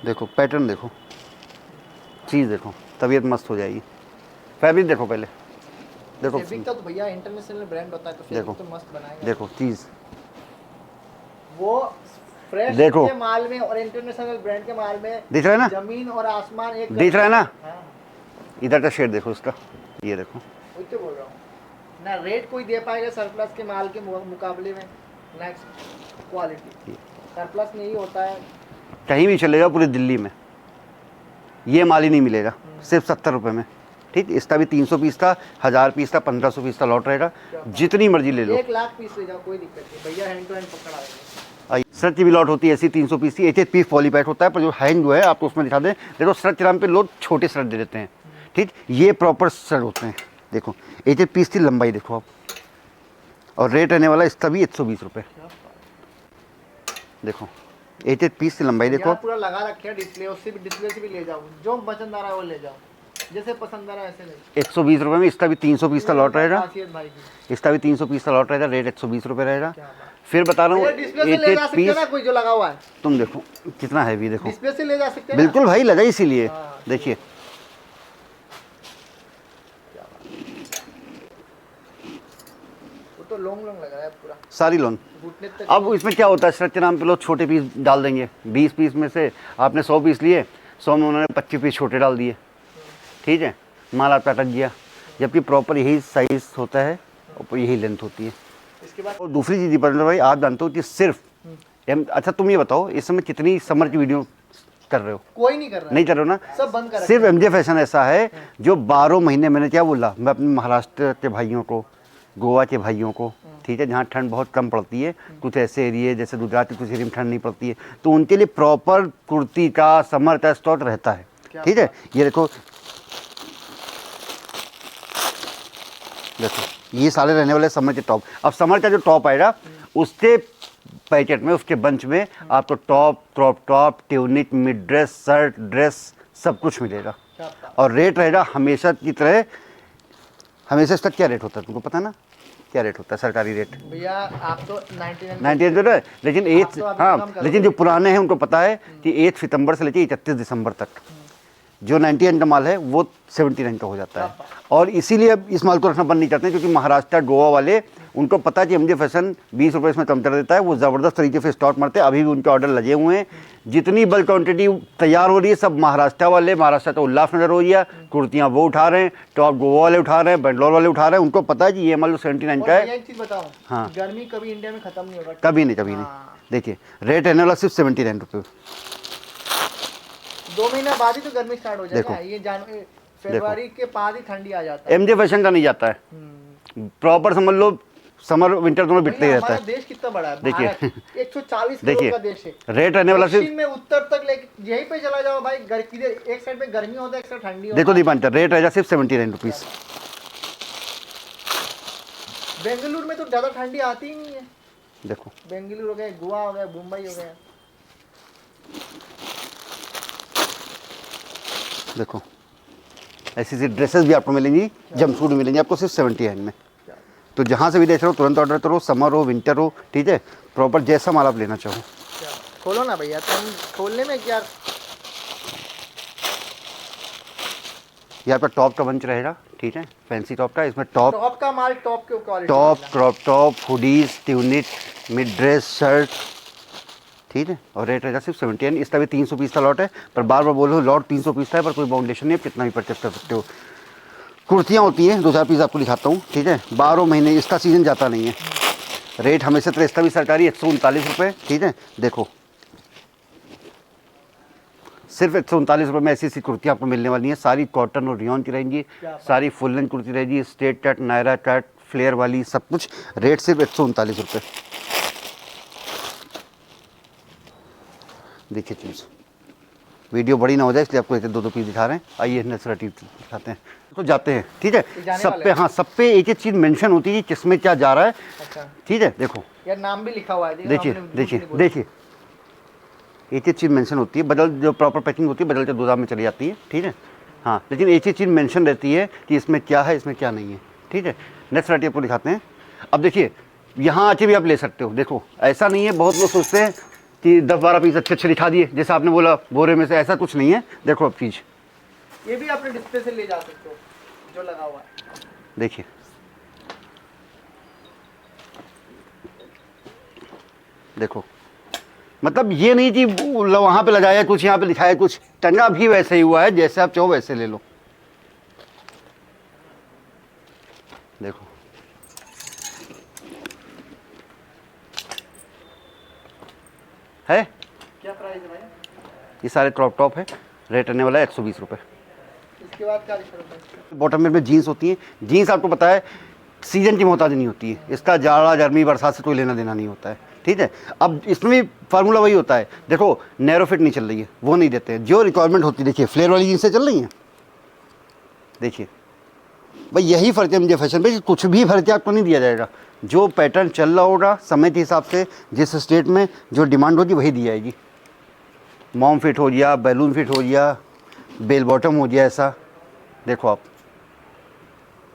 A: देखो पैटर्न, देखो चीज़ देखो, तबीयत मस्त हो जाएगी। फैब्रिक देखो पहले, देखो
B: फैब्रिक का तो भैया इंटरनेशनल ब्रांड होता है तो
A: देखो,
B: फैब्रिक तो मस्त बनाएगा।
A: देखो चीज़,
B: वो फ्रेश
A: देखो।
B: के माल में और इंटरनेशनल ब्रांड के माल में
A: दिख रहा है ना,
B: जमीन और आसमान एक
A: दिख रहा है ना,
B: हाँ,
A: इधर का शेड देखो उसका, ये देखो।
B: वही तो बोल रहा हूँ ना, रेट कोई दे पाएगा सरप्लस के माल के मुकाबले में, नेक्स्ट क्वालिटी सरप्लस में ही होता है।
A: कहीं भी चलेगा पूरी दिल्ली में ये माल ही नहीं मिलेगा, सिर्फ 70 रुपये में। ठीक, इसका भी 300 पीस था, 1000 पीस था, 1500 पीस का लॉट रहेगा, जितनी मर्जी ले लो।
B: 1 लाख पीस ले जाओ, कोई दिक्कत नहीं भैया, हैंड टू हैंड पकड़ा देंगे।
A: सर्च की भी लॉट होती है ऐसी 300 पीस की, एक पीस पॉलीपैक होता है, पर जो हैंड जो है आपको उसमें दिखा दें, देखो सर्च के नाम पे लोग छोटे सर्च दे देते हैं। ठीक, ये प्रॉपर सर्च होते हैं। देखो एक पीस की लंबाई देखो आप, और रेट रहने वाला इसका भी 120 रुपये। देखो एक पीस की लंबाई देखो,
B: पूरा लगा रखे है डिस्प्ले, उससे भी डिस्प्ले से भी ले जाओ, जो पसंद आ रहा है वो ले जाओ, जैसे पसंद आ रहा है ऐसे ले।
A: 120 रुपये में। इसका भी 300 पीस का लॉट रहेगा,
B: खासियत भाई की।
A: इसका भी 300 पीस का लॉट रहेगा, रेट 120 रुपये रहेगा।
B: क्या बात।
A: फिर बता रहा हूँ
B: भैया डिस्प्ले से ले जा
A: एक
B: सकते हैं ना,
A: पीस,
B: कोई जो लगा हुआ है
A: तुम देखो कितना हैवी, देखो
B: डिस्प्ले से ले जा सकते हैं ना?
A: बिल्कुल भाई लगा इसीलिए।
B: हाँ,
A: देखिए
B: वो तो लॉन्ग लॉन्ग लगा है पूरा,
A: सारी लोन।
B: घुटने तक।
A: अब इसमें क्या होता है, स्ट्रक्चर नाम पे लोग छोटे पीस डाल देंगे, 20 पीस में से आपने 100 पीस लिए, 100 में उन्होंने 25 पीस छोटे डाल दिए। ठीक है, माल आपका अटक गया, जबकि प्रॉपर यही साइज होता है और यही लेंथ होती है।
B: इसके बाद
A: और दूसरी चीज़ पर भाई आप जानते हो कि सिर्फ अच्छा तुम ये बताओ इस समय कितनी समर की वीडियो कर रहे हो?
B: कोई नहीं कर रहा
A: नहीं कर रहे हो ना,
B: सब बंद कर
A: सिर्फ एमजे फैशन ऐसा है जो 12 महीने, मैंने क्या बोला, मैं अपने महाराष्ट्र के भाइयों को, गोवा के भाइयों को, ठीक है, जहाँ ठंड बहुत कम पड़ती है, कुछ ऐसे एरिए जैसे गुजरात के कुछ एरिया में ठंड नहीं पड़ती है, तो उनके लिए प्रॉपर कुर्ती का समर का स्टॉक रहता है। ठीक है, ये देखो, देखो ये सारे रहने वाले समर के टॉप। अब समर का जो टॉप आएगा उसके पैकेट में, उसके बंच में आपको top, crop top, tunic, mid dress, shirt, dress सब कुछ मिलेगा। और रेट रहेगा हमेशा की तरह। हमेशा इसका क्या रेट होता है तुमको पता है ना, क्या रेट होता है सरकारी रेट?
B: भैया आप तो
A: 98 जो है, लेकिन
B: आप तो
A: 8
B: अभी
A: हाँ,
B: कम करो।
A: लेकिन जो पुराने हैं उनको पता है कि 8 सितंबर से लेकर 31 दिसंबर तक जो 99 का माल है वो 79 का हो जाता है। और इसीलिए अब इस माल को रखना बंद नहीं करते हैं, क्योंकि महाराष्ट्र, गोवा वाले, उनको पता है कि एमजे फैशन 20 रुपये इसमें कम कर देता है, वो ज़बरदस्त तरीके से स्टॉक मारते हैं। अभी भी उनके ऑर्डर लगे हुए हैं, जितनी बल्क क्वांटिटी तैयार हो रही है सब महाराष्ट्र वाले, महाराष्ट्र तो उल्लासनगर हो गया, कुर्तियाँ वो उठा रहे हैं, टॉप गोवा वाले उठा रहे हैं, बेंगलोर वाले उठा रहे हैं, उनको पता है कि ये माल 79 का है।
B: एक चीज बताऊं,
A: हाँ।
B: गर्मी कभी इंडिया में खत्म नहीं होगा,
A: कभी नहीं, कभी नहीं।
B: हाँ।
A: देखिए रेट रहने वाला सिर्फ 79 रुपये।
B: 2 महीना बाद ही तो गर्मी स्टार्ट हो जाएगा,
A: देखो।
B: ये फरवरी के बाद ही ठंडी आ जाता है।
A: एमजे फैशन का नहीं जाता है, प्रॉपर समझ लो समर विंटर दोनों बिकते ही रहता
B: हमारा
A: है।
B: देश कितना बड़ा है,
A: देखिए।
B: भारत 140 करोड़
A: देखिए
B: का देश है।
A: रेट रहने वाला
B: दक्षिण
A: सिर्फ,
B: में उत्तर तक लेके यहीं पे चला जाओ भाई, किधर एक साइड पे गर्मी होता है, एक साइड ठंडी होता
A: देखो
B: है।
A: दीपांकर, रेट रहेगा सिर्फ 79 रुपीज़।
B: बेंगलुरु में तो ज्यादा ठंडी आती ही नहीं है।
A: देखो
B: बेंगलुरु हो गया, गोवा हो गया, मुंबई हो गया।
A: देखो ऐसी ऐसी ड्रेसेस भी आपको मिलेंगी, जंपसूट मिलेंगे आपको सिर्फ 79 में। तो जहाँ से भी देख रहे हो तुरंत ऑर्डर करो, समर हो विंटर हो, ठीक है, प्रॉपर जैसा माल आप लेना चाहो।
B: खोलो ना भैया, तुम खोलने में क्या।
A: यहाँ पर टॉप का बंच रहेगा, ठीक है, फैंसी टॉप का, इसमें टॉप,
B: टॉप का माल टॉप के quality,
A: top, crop top, hoodies, tunic, mid dress, shirt, ठीक है, और रेट रहेगा सिर्फ 79। इसका भी 300 पीस का लॉट है, पर बार बार बोलो लॉट 300 पीस का है, पर कोई बाउंडेशन नहीं है, कितना भी परचेस कर सकते हो। कुर्तियाँ होती हैं 2-4 पीस आपको दिखाता हूँ, ठीक है, 12 महीने, इसका सीजन जाता नहीं है। रेट हमेशा तो इसका भी सरकारी 139 रुपये, ठीक है। देखो सिर्फ 139 रुपये में ऐसी ऐसी कुर्तियाँ आपको मिलने वाली हैं, सारी कॉटन और रियॉन की रहेंगी, सारी फुल लेंथ कुर्ती रहेगी, straight cut, Naira cut, flare वाली, सब कुछ। रेट सिर्फ 139 रुपये। देखिए चीज़, वीडियो बड़ी ना हो जाए इसलिए आपको एक 2-2 पीस दिखा रहे हैं। आइए नेचुरल दिखाते हैं, तो जाते हैं, ठीक है, सब पे, हाँ सब पे एक एक चीज़ मेंशन होती है किसमें क्या जा रहा है,
B: अच्छा
A: ठीक है। देखो
B: यार नाम भी लिखा हुआ है,
A: देखिए देखिए देखिए, एक एक चीज़ मेंशन होती है, बदल जो प्रॉपर पैकिंग होती है बदल के गोदाम में चली जाती है, ठीक है, हाँ, लेकिन एक ही चीज़ मेंशन रहती है कि इसमें क्या है, इसमें क्या नहीं है, ठीक है। नेक्स्ट वैरायटी आपको दिखाते हैं। अब देखिए यहाँ आके भी आप ले सकते हो। देखो ऐसा नहीं है, बहुत लोग सोचते हैं कि 10-12 पीस अच्छे अच्छे दिखा दिए, जैसे आपने बोला बोरे में से, ऐसा कुछ नहीं है। देखो अब चीज़,
B: ये भी आपने डिस्प्ले से ले जा सकते हो जो लगा हुआ है।
A: देखिए देखो मतलब ये नहीं कि वहाँ पे लगाया कुछ, यहाँ पे लिखाया कुछ, टंगा भी वैसे ही हुआ है, जैसे आप चाहो वैसे ले लो। देखो है,
B: क्या प्राइस है भाई?
A: ये सारे क्रॉप टॉप है, रेट रहने वाला है 120 रुपये।
B: इसके बाद क्या दिखा है?
A: बॉटम में जीन्स होती है, जीन्स आपको पता है सीजन की मोहताज नहीं होती है, इसका जाड़ा गर्मी बरसात से कोई लेना देना नहीं होता है, ठीक है। अब इसमें भी फार्मूला वही होता है, देखो नैरो फिट नहीं चल रही है, वो नहीं देते हैं, जो रिक्वायरमेंट होती है, देखिए फ्लेयर वाली जीन्सें चल रही हैं, देखिए भाई यही फ़र्क है मुझे फैशन पे, कुछ भी फर्क आपको नहीं दिया जाएगा, जो पैटर्न चल रहा होगा समय के हिसाब से, जिस स्टेट में जो डिमांड होगी वही दी जाएगी। मॉम फिट हो गया, बैलून फिट हो गया, बेल बॉटम हो गया, ऐसा देखो आप।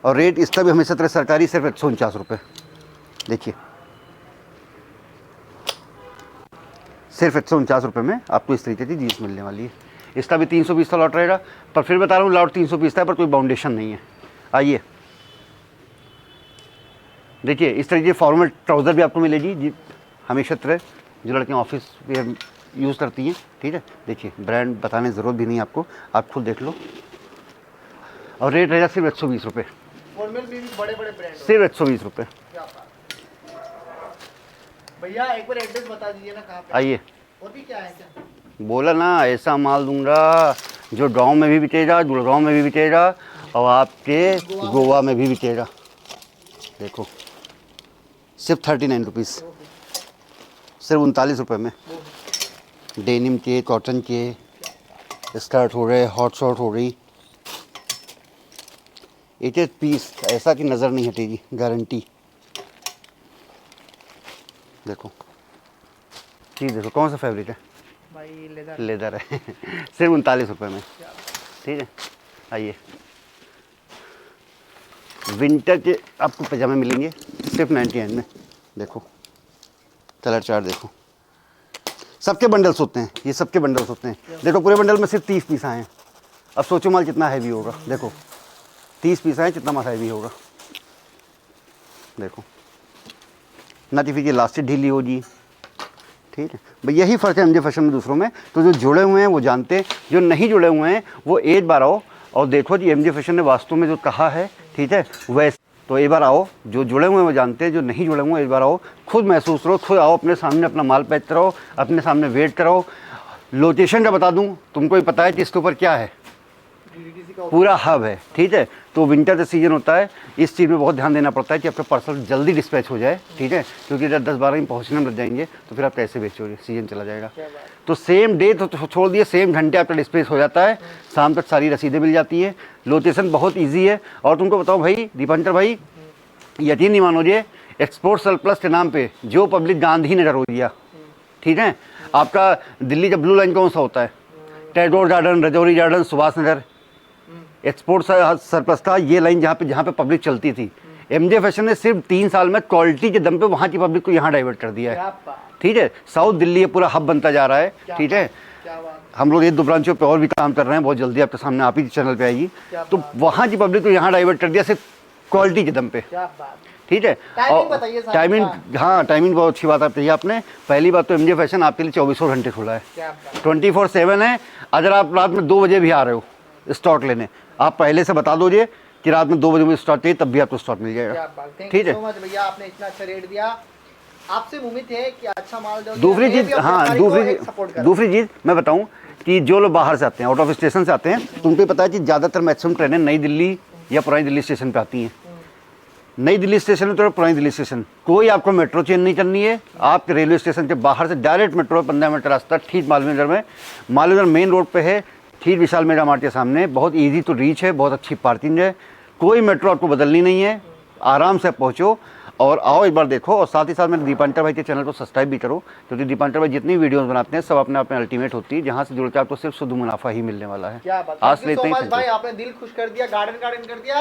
A: और रेट इसका भी हमेशा तरह सरकारी सिर्फ 149 रुपये, देखिए सिर्फ 149 रुपये में आपको इस तरीके की जीन्स मिलने वाली है। इसका भी 320 का लॉट रहेगा, पर फिर बता रहा हूँ लॉट 320 है, पर कोई बाउंडेशन नहीं है। आइए देखिए इस तरीके फॉर्मल ट्राउज़र भी आपको मिलेगी जी, हमेशा तरह जो लड़कियाँ ऑफिस वेयर यूज़ करती हैं, ठीक है। देखिए ब्रांड बताने की ज़रूरत भी नहीं आपको, आप खुद देख लो। और रेट रहेगा सिर्फ 120 रुपये,
B: फॉर्मल में भी बड़े बड़े ब्रांड
A: सिर्फ 120 रुपये।
B: क्या बात। भैया एक बार एड्रेस बता दीजिए ना कहाँ पे?
A: आइए,
B: और भी क्या है क्या?
A: बोला ना ऐसा माल दूंगा जो गांव में भी बिकेगा, गुड़गांव में भी बिकेगा, और आपके गोवा में भी बिकेगा। देखो सिर्फ 39 रुपीज़, सिर्फ 39 रुपये में डेनिम के, कॉटन के स्कर्ट हो रहे, हॉट शॉर्ट हो रही, एक एक पीस ऐसा कि नज़र नहीं हटेगी, गारंटी। देखो चीज़ देखो कौन सा फैब्रिक है
B: भाई लेदर।
A: लेदर है सिर्फ 39 रुपये में, ठीक है। आइए विंटर के आपको पजामे मिलेंगे सिर्फ 99 में, देखो कलर चार्ट देखो, सबके बंडल्स होते हैं, ये सबके बंडल्स होते हैं। देखो पूरे बंडल में सिर्फ 30 पीस आए हैं, अब सोचो माल कितना हैवी होगा। देखो 30 पीस आए, कितना माल हैवी होगा, देखो ना तो फिर ये लास्टिक ढीली होगी, ठीक है भाई। यही फ़र्क है एमजे फैशन में दूसरों में, तो जो जुड़े हुए हैं वो जानते हैं, जो नहीं जुड़े हुए हैं वो एक बार आओ और देखो जी एमजे फैशन ने वास्तव में जो कहा है, ठीक है वैसे। तो एक बार आओ, जो जुड़े हुए हैं वो जानते हैं, जो नहीं जुड़े हुए हैं एक बार आओ, खुद महसूस करो, खुद आओ, अपने सामने अपना माल पैक कराओ, अपने सामने वेट कराओ। लोकेशन का बता दूँ, तुमको ही पता है कि इसके ऊपर क्या है, पूरा हब है, ठीक है। तो विंटर का सीजन होता है, इस चीज़ में बहुत ध्यान देना पड़ता है कि आपका पार्सल जल्दी डिस्पैच हो जाए, ठीक है, क्योंकि जब 10-12 दिन पहुंचने में लग जाएंगे तो फिर आप कैसे बेचोगे, सीजन चला जाएगा। तो सेम डे तो छोड़ दिए, सेम घंटे आपका डिस्पैच हो जाता है, शाम तक सारी रसीदें मिल जाती है। लोकेशन बहुत ईजी है। और तुमको बताओ भाई दीपांकर भाई, यकीन नहीं मानोगे, एक्सपोर्ट सरप्लस के नाम पे जो पब्लिक गांधीनगर हो गया, ठीक है। आपका दिल्ली का ब्लू लाइन कौन सा होता है, Tagore garden, Rajouri garden, Subhash Nagar, export surplus था ये लाइन जहाँ पे पब्लिक चलती थी। एमजे फैशन ने सिर्फ 3 साल में क्वालिटी के दम पे वहाँ की पब्लिक को यहाँ डाइवर्ट कर दिया है, ठीक है। साउथ दिल्ली ये पूरा हब बनता जा रहा है, ठीक है। हम लोग ये 2 ब्रांचों पे और भी काम कर रहे हैं, बहुत जल्दी आपके सामने आप ही चैनल पे आएगी। तो वहाँ की पब्लिक को यहाँ डाइवर्ट कर दिया सिर्फ क्वालिटी के दम पे, ठीक है। और टाइमिंग, हाँ टाइमिंग बहुत अच्छी बात आप कही आपने। पहली बात तो एमजे फैशन आपके लिए 24 घंटे खुला है, 24/7 है। अगर आप रात में 2 बजे भी आ रहे हो स्टॉक लेने, आप पहले से बता दोगे कि रात में 2 बजे मुझे स्टॉक चाहिए, तब भी आपको स्टॉक मिल जाएगा, ठीक है।
B: भैया आपने इतना अच्छा रेट दिया, आपसे उम्मीद है कि अच्छा माल दोगे।
A: दूसरी चीज़, हाँ दूसरी चीज़ मैं बताऊं कि जो लोग बाहर से आते हैं, आउट ऑफ स्टेशन से आते हैं, तो उनको पता है कि ज़्यादातर मैक्सिमम ट्रेनें नई दिल्ली या पुरानी दिल्ली स्टेशन पे आती हैं। नई दिल्ली स्टेशन तो पुरानी दिल्ली स्टेशन, कोई आपको मेट्रो चेंज नहीं करनी है। आप रेलवे स्टेशन के बाहर से डायरेक्ट मेट्रो 15 मिनट रास्ता, ठीक मालवीय में, मालवीय मेन रोड पे है, ठीक विशाल मेगा मार्ट के सामने, बहुत इजी टू रीच है, बहुत अच्छी पार्किंग है, कोई मेट्रो आपको बदलनी नहीं है, आराम से पहुँचो और आओ एक बार देखो। और साथ ही साथ मेरे दीपांकर भाई के चैनल को सब्सक्राइब भी करो, क्योंकि दीपांकर भाई जितनी वीडियोस बनाते हैं सब अपने आप में अल्टीमेट होती है, जहाँ से जुड़ के आपको सिर्फ शुद्ध मुनाफा ही मिलने वाला है।
B: क्या बात, आज लेते हैं भाई, आपने दिल खुश कर दिया, गार्डन कर दिया।